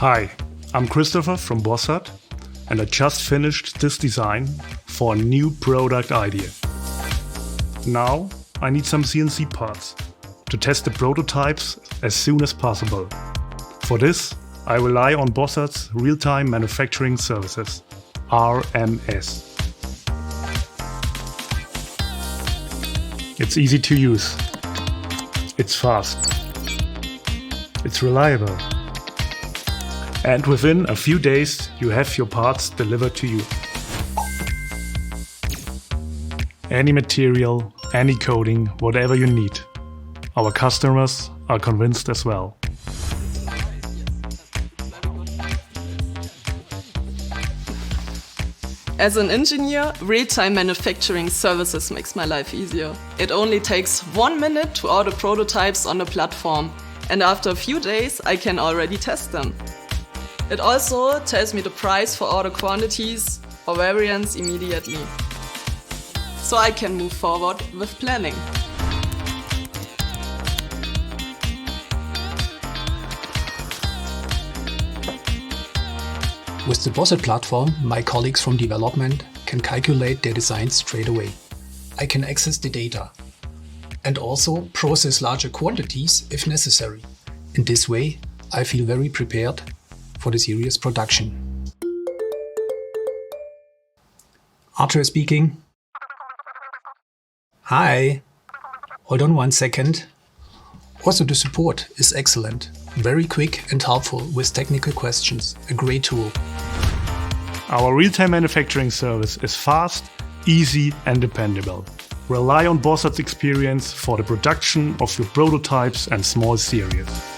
Hi, I'm Christopher from Bossard, and I just finished this design for a new product idea. Now I need some CNC parts to test the prototypes as soon as possible. For this, I rely on Bossard's Real-Time Manufacturing Services, RMS. It's easy to use. It's fast. It's reliable. And within a few days, you have your parts delivered to you. Any material, any coating, whatever you need. Our customers are convinced as well. As an engineer, real-time manufacturing services makes my life easier. It only takes 1 minute to order prototypes on the platform, and after a few days I can already test them. It also tells me the price for order quantities or variants immediately, so I can move forward with planning. With the Bossard platform, my colleagues from development can calculate their designs straight away. I can access the data and also process larger quantities if necessary. In this way, I feel very prepared for the serious production. Arthur speaking. Hi. Hold on 1 second. Also, the support is excellent. Very quick and helpful with technical questions. A great tool. Our real-time manufacturing service is fast, easy and dependable. Rely on Bossard's experience for the production of your prototypes and small series.